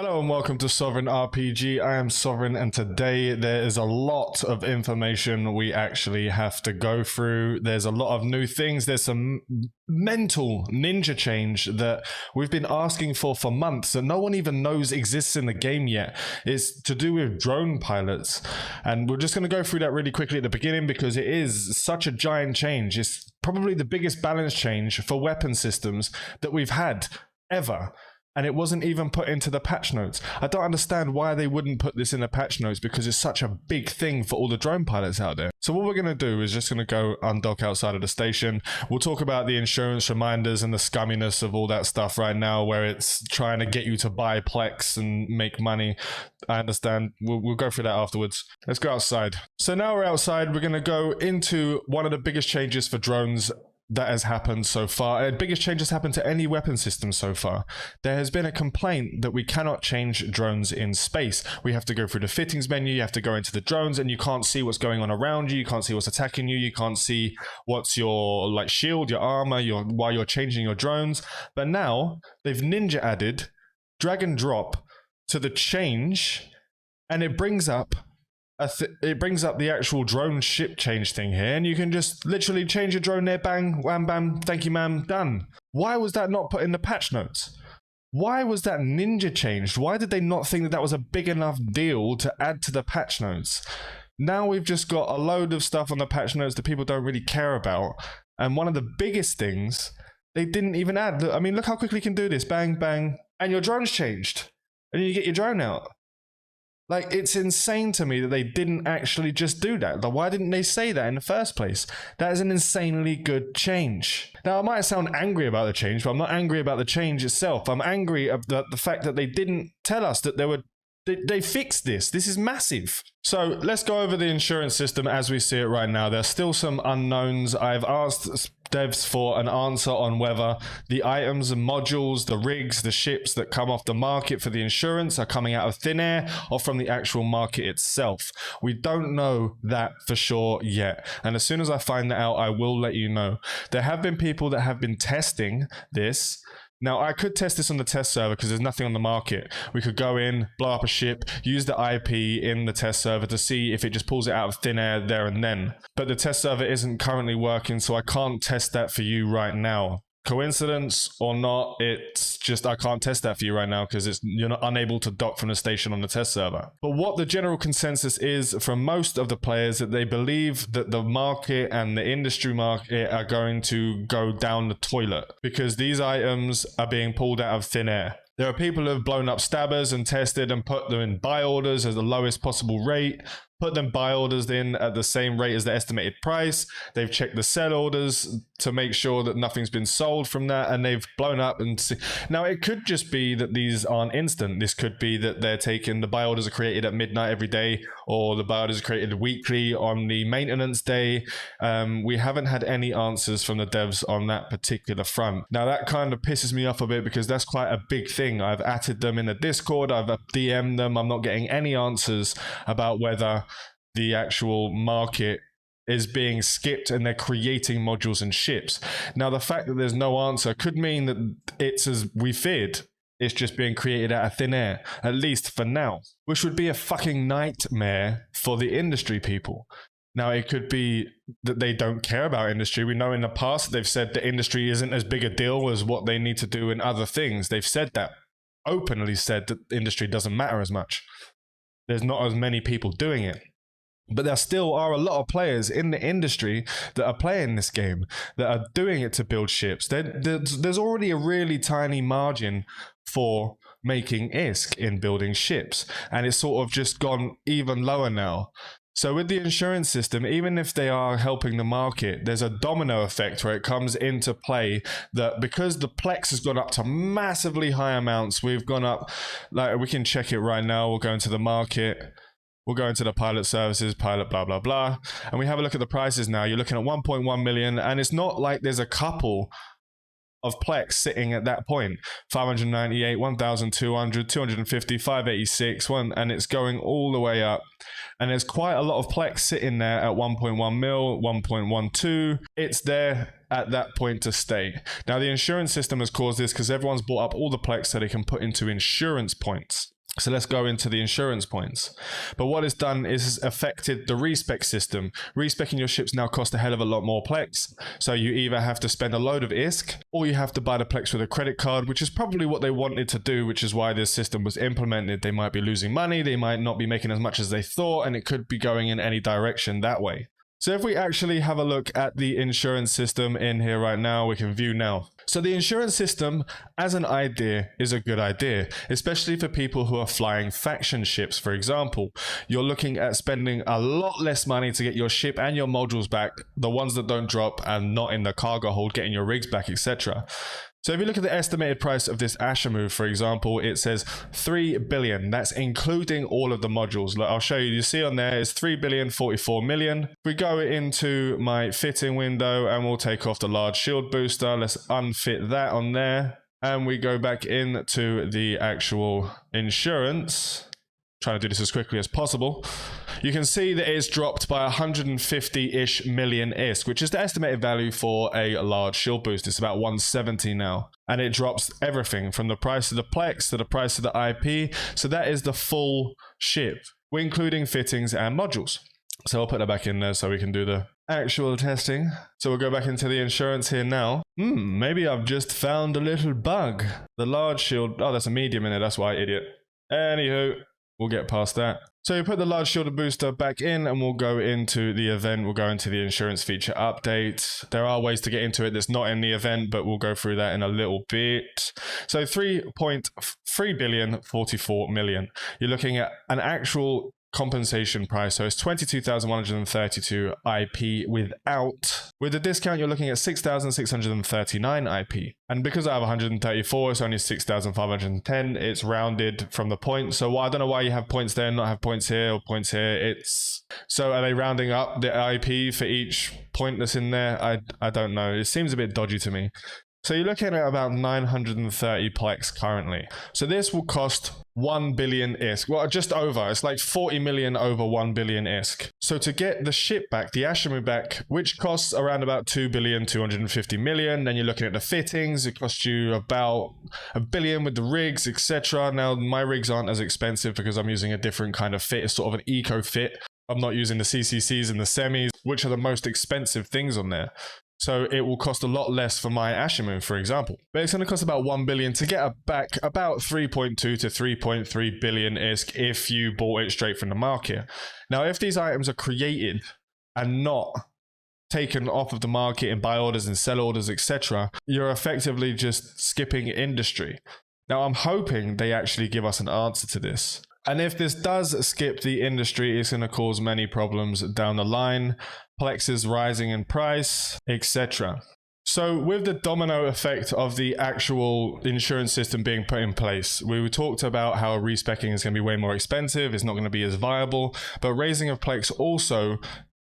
Hello and welcome to Sovereign RPG. I am Sovereign, and today there is a lot of information we actually have to go through. There's a lot of new things. There's some mental ninja change that we've been asking for months that no one even knows exists in the game yet. It's to do with drone pilots, and we're just going to go through that really quickly at the beginning because it is such a giant change. It's probably the biggest balance change for weapon systems that we've had ever. And it wasn't even put into the patch notes. I don't understand why they wouldn't put this in the patch notes because it's such a big thing for all the drone pilots out there. So what we're going to do is just going to go undock outside of the station. We'll talk about the insurance reminders and the scumminess of all that stuff right now where it's trying to get you to buy Plex and make money. I understand. We'll go through that afterwards. Let's go outside. So now we're outside. We're going to go into one of the biggest changes for drones that has happened so far. The biggest change has happened to any weapon system so far. There has been a complaint that we cannot change drones in space. We have to go through the fittings menu, you have to go into the drones, and you can't see what's going on around you, you can't see what's attacking you, you can't see what's your shield, your armor, while you're changing your drones. But now, they've ninja added drag and drop to the change, and it brings up the actual drone ship change thing here, and you can just literally change your drone there, bang, wham, bam, thank you, ma'am, done. Why was that not put in the patch notes? Why was that ninja changed? Why did they not think that that was a big enough deal to add to the patch notes? Now we've just got a load of stuff on the patch notes that people don't really care about, and one of the biggest things, they didn't even add. I mean, look how quickly you can do this, bang, bang, and your drone's changed, and you get your drone out. Like, it's insane to me that they didn't actually just do that. Like, why didn't they say that in the first place? That is an insanely good change. Now, I might sound angry about the change, but I'm not angry about the change itself. I'm angry about the fact that they didn't tell us that they fixed this. This is massive. So let's go over the insurance system as we see it right now. There's still some unknowns. I've asked devs for an answer on whether the items and modules, the rigs, the ships that come off the market for the insurance are coming out of thin air or from the actual market itself. We don't know that for sure yet. And as soon as I find that out, I will let you know. There have been people that have been testing this. Now, I could test this on the test server because there's nothing on the market. We could go in, blow up a ship, use the IP in the test server to see if it just pulls it out of thin air there and then. But the test server isn't currently working, so I can't test that for you right now. Coincidence or not, it's just I can't test that for you right now because you're not unable to dock from the station on the test server. But what the general consensus is from most of the players that they believe that the market and the industry market are going to go down the toilet because these items are being pulled out of thin air. There are people who have blown up stabbers and tested and put them in buy orders as the lowest possible rate, put them buy orders in at the same rate as the estimated price. They've checked the sell orders to make sure that nothing's been sold from that, and they've blown up now it could just be that these aren't instant. This could be that they're taking the buy orders are created at midnight every day, or the buy orders are created weekly on the maintenance day. We haven't had any answers from the devs on that particular front. Now that kind of pisses me off a bit because that's quite a big thing. I've added them in the Discord, I've DM'd them, I'm not getting any answers about whether the actual market is being skipped and they're creating modules and ships. Now, the fact that there's no answer could mean that it's as we feared. It's just being created out of thin air, at least for now, which would be a fucking nightmare for the industry people. Now, it could be that they don't care about industry. We know in the past they've said that industry isn't as big a deal as what they need to do in other things. They've said that, openly said that industry doesn't matter as much. There's not as many people doing it. But there still are a lot of players in the industry that are playing this game, that are doing it to build ships. There's already a really tiny margin for making ISK in building ships, and it's sort of just gone even lower now. So with the insurance system, even if they are helping the market, there's a domino effect where it comes into play that because the Plex has gone up to massively high amounts, we've gone up, like we can check it right now, we'll go into the market. We'll go into the pilot services, pilot blah, blah, blah. And we have a look at the prices now. You're looking at 1.1 million. And it's not like there's a couple of Plex sitting at that point. 598, 1,200, 250, 586, and it's going all the way up. And there's quite a lot of Plex sitting there at 1.1 mil, 1.12. It's there at that point to stay. Now, the insurance system has caused this because everyone's bought up all the plex so they can put into insurance points. So let's go into the insurance points. But what it's done is it's affected the respec system. Respecking your ships now cost a hell of a lot more plex. So you either have to spend a load of ISK or you have to buy the plex with a credit card, which is probably what they wanted to do, which is why this system was implemented. They might be losing money, they might not be making as much as they thought, and it could be going in any direction that way. So if we actually have a look at the insurance system in here right now, we can view now. So the insurance system as an idea is a good idea, especially for people who are flying faction ships, for example. You're looking at spending a lot less money to get your ship and your modules back, the ones that don't drop and not in the cargo hold, getting your rigs back, etc. So if you look at the estimated price of this Asher move, for example, it says 3 billion. That's including all of the modules. I'll show you. You see on there is 3 billion 44 million. If we go into my fitting window and we'll take off the large shield booster, let's unfit that on there. And we go back into the actual insurance. Trying to do this as quickly as possible. You can see that it's dropped by 150-ish million ISK, which is the estimated value for a large shield boost. It's about 170 now. And it drops everything from the price of the plex to the price of the IP. So that is the full ship. We're including fittings and modules. So I'll put that back in there so we can do the actual testing. So we'll go back into the insurance here now. Maybe I've just found a little bug. The large shield, oh, that's a medium in it. That's why, idiot. Anywho, we'll get past that. So you put the large shielded booster back in and we'll go into the event. We'll go into the insurance feature update. There are ways to get into it that's not in the event, but we'll go through that in a little bit. So 3.3 billion, 44 million. You're looking at an actual compensation price. So it's 22,132 IP without. With the discount, you're looking at 6,639 IP. And because I have 134, it's only 6,510. It's rounded from the point. So I don't know why you have points there and not have points here or points here. So are they rounding up the IP for each point that's in there? I don't know. It seems a bit dodgy to me. So you're looking at about 930 plex currently. So this will cost 1 billion ISK. Well, just over. It's like 40 million over 1 billion ISK. So to get the ship back, the Ashamu back, which costs around about 2 billion 250 million, then you're looking at the fittings. It costs you about 1 billion with the rigs, etc. Now, my rigs aren't as expensive because I'm using a different kind of fit. It's sort of an eco fit. I'm not using the CCCs and the semis, which are the most expensive things on there. So it will cost a lot less for my Ashamu, for example. But it's going to cost about 1 billion to get back about 3.2 to 3.3 billion ISK if you bought it straight from the market. Now, if these items are created and not taken off of the market in buy orders and sell orders, etc., you're effectively just skipping industry. Now, I'm hoping they actually give us an answer to this. And if this does skip the industry, it's going to cause many problems down the line. Plexes rising in price, etc. So with the domino effect of the actual insurance system being put in place, we talked about how respecking is going to be way more expensive, it's not going to be as viable, but raising of plex also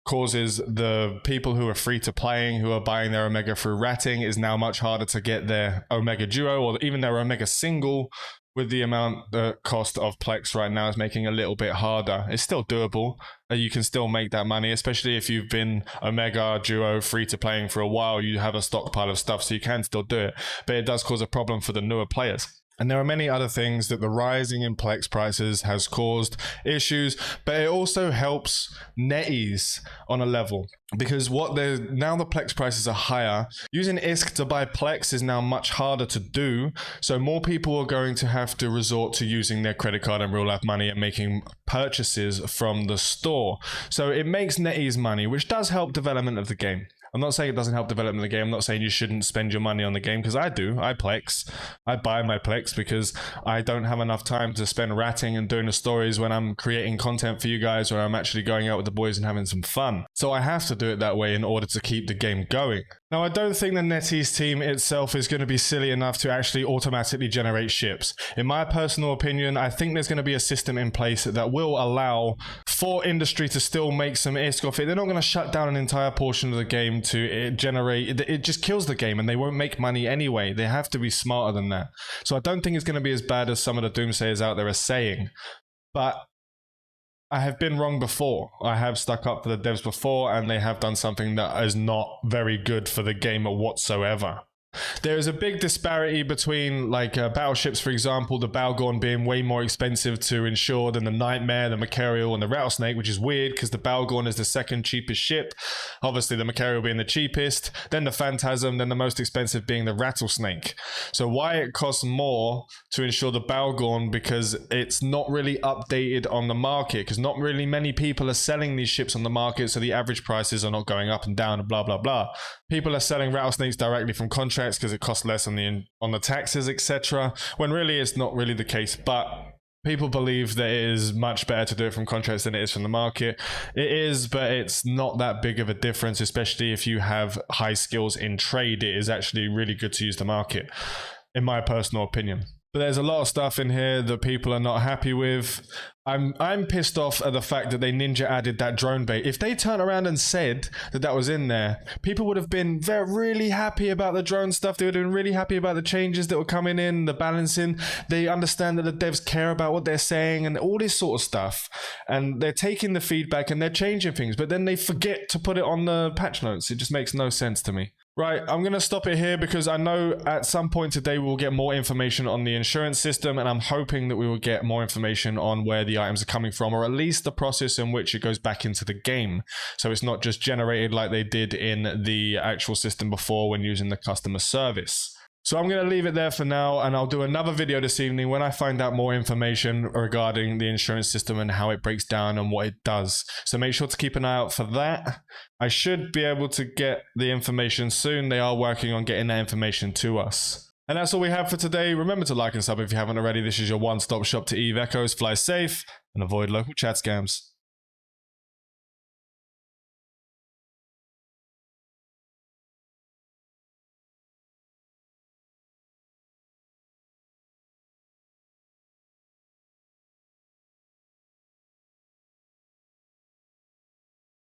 causes the people who are free to playing, who are buying their Omega through ratting, is now much harder to get their Omega Duo or even their Omega Single. With the amount, the cost of Plex right now is making it a little bit harder. It's still doable. You can still make that money, especially if you've been Omega Duo free to playing for a while. You have a stockpile of stuff, so you can still do it. But it does cause a problem for the newer players. And there are many other things that the rising in Plex prices has caused issues, but it also helps netties on a level. Because now the Plex prices are higher, using ISK to buy Plex is now much harder to do. So more people are going to have to resort to using their credit card and real life money and making purchases from the store. So it makes netties money, which does help development of the game. I'm not saying it doesn't help development of the game. I'm not saying you shouldn't spend your money on the game, because I do. I Plex. I buy my Plex because I don't have enough time to spend ratting and doing the stories when I'm creating content for you guys, or I'm actually going out with the boys and having some fun. So I have to do it that way in order to keep the game going. Now, I don't think the NetEase team itself is going to be silly enough to actually automatically generate ships. In my personal opinion, I think there's going to be a system in place that will allow for industry to still make some ISK off it. They're not going to shut down an entire portion of the game to generate. It just kills the game and they won't make money anyway. They have to be smarter than that. So I don't think it's going to be as bad as some of the doomsayers out there are saying. But I have been wrong before. I have stuck up for the devs before, and they have done something that is not very good for the game whatsoever. There is a big disparity between battleships, for example, the Balgorn being way more expensive to insure than the Nightmare, the Macarial, and the Rattlesnake, which is weird because the Balgorn is the second cheapest ship. Obviously, the Macarial being the cheapest, then the Phantasm, then the most expensive being the Rattlesnake. So why it costs more to insure the Balgorn? Because it's not really updated on the market, because not really many people are selling these ships on the market, so the average prices are not going up and down and blah, blah, blah. People are selling Rattlesnakes directly from contracts because it costs less on the taxes, etc. When really it's not really the case, but people believe that it is much better to do it from contracts than it is from the market. It is, but it's not that big of a difference, especially if you have high skills in trade. It is actually really good to use the market, in my personal opinion. But there's a lot of stuff in here that people are not happy with. I'm pissed off at the fact that they ninja added that drone bait. If they turned around and said that that was in there, people would have been really happy about the drone stuff. They would have been really happy about the changes that were coming in, the balancing. They understand that the devs care about what they're saying and all this sort of stuff. And they're taking the feedback and they're changing things, but then they forget to put it on the patch notes. It just makes no sense to me. Right, I'm going to stop it here because I know at some point today we'll get more information on the insurance system, and I'm hoping that we will get more information on where the items are coming from, or at least the process in which it goes back into the game. So it's not just generated like they did in the actual system before when using the customer service. So I'm going to leave it there for now, and I'll do another video this evening when I find out more information regarding the insurance system and how it breaks down and what it does. So make sure to keep an eye out for that. I should be able to get the information soon. They are working on getting that information to us. And that's all we have for today. Remember to like and sub if you haven't already. This is your one-stop shop to Eve Echoes. Fly safe and avoid local chat scams.